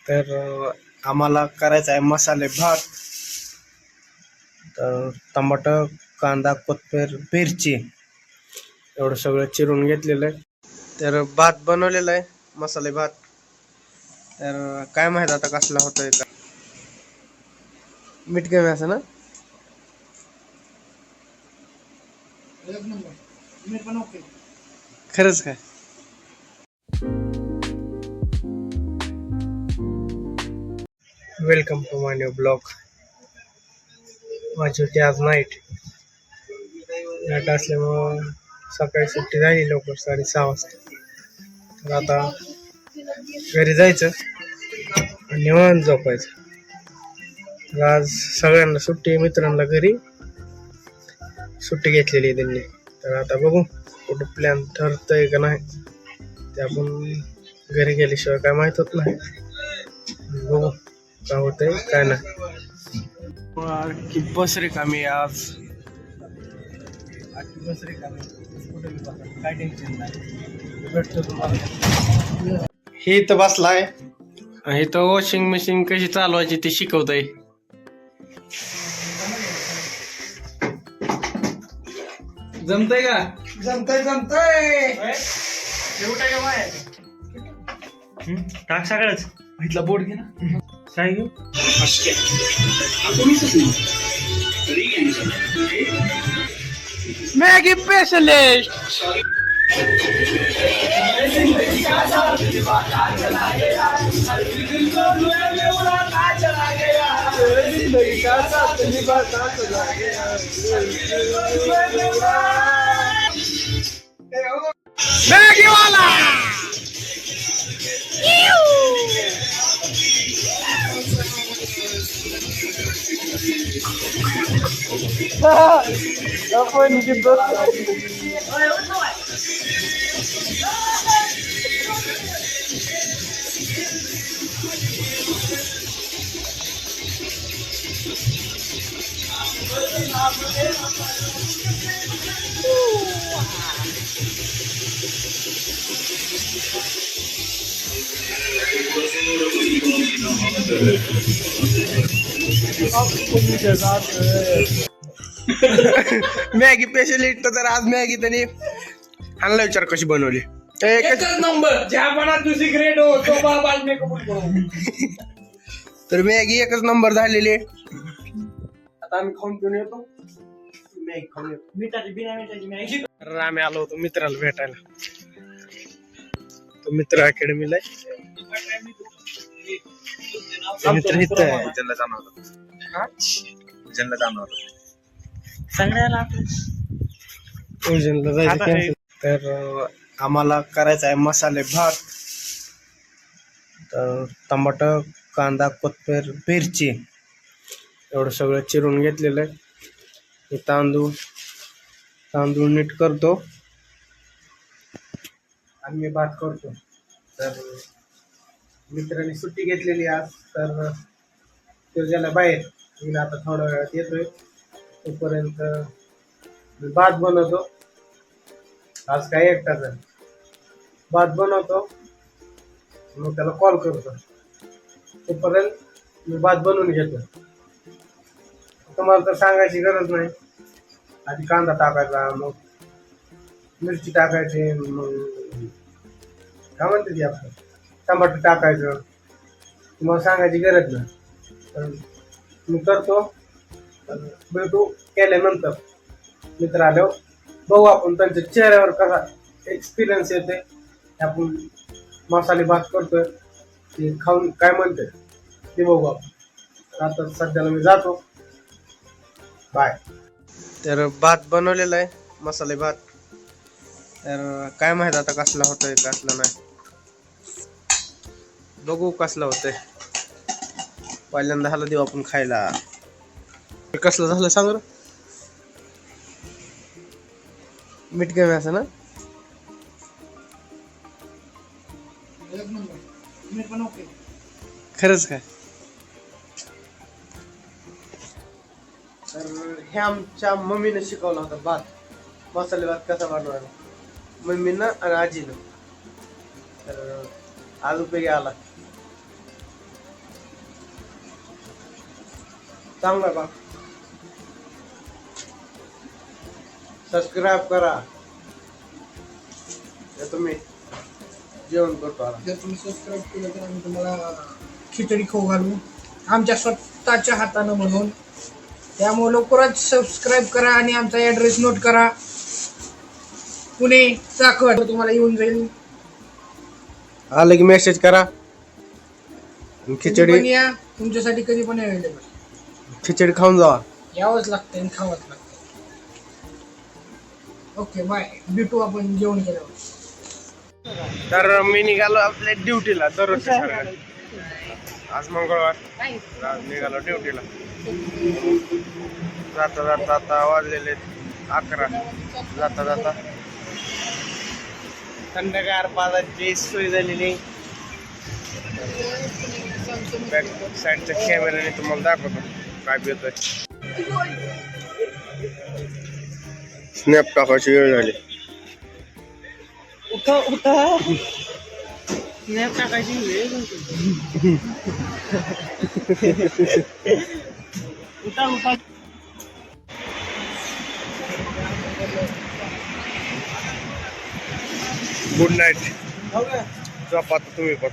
तर आम्हाला करायचा आहे मसाले भात. तर टमाटर, कांदा, कोथिंबीर, मिरची एवढं सगळं चिरून घेतलेलं आहे. तर भात बनवलेला आहे, मसाले भात. तर काय माहित आता कसला होतोय का. मीठ कमी असं ना. खरंच काय. Welcome to my new blog. माझी होती आज नाईट असल्यामुळं सकाळी सुट्टी झाली लवकर 6:30 वाजता. तर आता घरी जायचं आणि निवांत झोपायचं. तर आज सगळ्यांना सुट्टी, मित्रांना घरी सुट्टी घेतलेली आहे त्यांनी. तर आता बघू कुठं प्लॅन ठरतंय का नाही, ते आपण घरी गेल्याशिवाय काय माहित होत नाही. बघू काय होतंय काय नाही. की बस रिकामी आज, बस रिकामी, कुठे काय टेन्शन नाही, भेटतो तुम्हाला. हे इथं बसलाय, इथं वॉशिंग मशीन कशी चालवायची ते शिकवतंय. जमतंय का? जमतंय टाक सगळंच. इथला बोर्ड घे ना. काय घेऊ? Maggi specialist. मॅगी वाला. आपण मॅगी स्पेशलिस्ट. तर आज मॅगी त्यांनी आणला, विचार कशी बनवली. एकच नंबर. ज्या मनात दुसरी ग्रेड हो तो बाबा मी कबूल करू. तर मॅगी एकच नंबर झालेली. आता आम्ही खाऊन पिऊन येतो. मॅगी खाऊन येतो. मिठाची बिना मिठाची मॅगी. तर आम्ही आलो होतो मित्राला भेटायला. तो मित्र अकॅडमीला आहे. मित्र इथं आहे. उज्जैनला जाणार होतो. सगळ्याला उज्जैनला जायचं. तर आम्हाला करायचा आहे मसाले भात. तर टमाटर, कांदा, कोथिंबीर, मिरची एवढं सगळं चिरून घेतलेलं आहे. हे तांदूळ नीट करतो आणि मी भात करतो. तर मित्रांनी सुट्टी घेतलेली आज, तर तो गेला बाहेर. मी आता थोड्या वेळात येतोय. तोपर्यंत मी भात बनवतो. आज काय एकटाच आहे. भात बनवतो, मग त्याला कॉल करतो. तोपर्यंत मी भात बनवून घेतो. तुम्हाला तर सांगायची गरज नाही. आधी कांदा टाकायचा, मग मिरची टाकायची, मग काय म्हणते ती आपण टमाटर टाकायचं. तुम्हाला सांगायची गरज नाही. तर मी करतो. भेटू केल्यानंतर मित्र आल्यावर बघू आपण त्यांच्या चेहऱ्यावर कसा एक्सपिरियन्स येते. आपण मसाले भात करतोय ते खाऊन काय म्हणते ते बघू आपण. आता सध्याला मी जातो. बाय. तर भात बनवलेला आहे, मसाले भात. तर काय माहित आता कसला होतोय कसला नाही. बघू कसला होतंय. पहिल्यांदा ह्याला देऊ आपण खायला. कसलं झालं सांग बरं. मीठ कमी असं ना. खरंच काय. तर हे आमच्या मम्मीने शिकवला होता भात, मसाले भात कसा बनवायला, मम्मीनं आणि आजीनं. तर आज उपयोगी आला. चांगला का सबस्क्राईब करा. हे तुम्ही जेवण करतो आता. जर तुम्ही सबस्क्राईब केलं तर आम्ही तुम्हाला खिचडी खाऊ घालू आमच्या स्वतःच्या हातानं म्हणून. त्यामुळे लवकरच सबस्क्राईब करा आणि आमचा ॲड्रेस नोट करा. पुणे चाकण तुम्हाला येऊन जाईल. आलं की मेसेज करा. कधी खिचडी पण या, तुमच्यासाठी कधी पण अवेलेबल. खिचडी खाऊन जावा. यावंच लागतं आणि खावंच लागतं. ओके बाय, भेटू आपण जेवण केल्यावर. तर मी निघालो आपल्या ड्युटीला दररोजच्या सारखं. आज मंगळवार, आज निघालो ड्युटीला. जाता जाता आता वाजलेले 11. जाता जाता थंडगार पाण्याची सोय झालेली. बॅक साईडच्या कॅमेऱ्याने तुम्हाला दाखवतो काय येतोय. स्नॅप टाकायची वेळ झाली. स्नॅप टाकायची वेळ गुड नाईट. झोपा तुम्ही पण.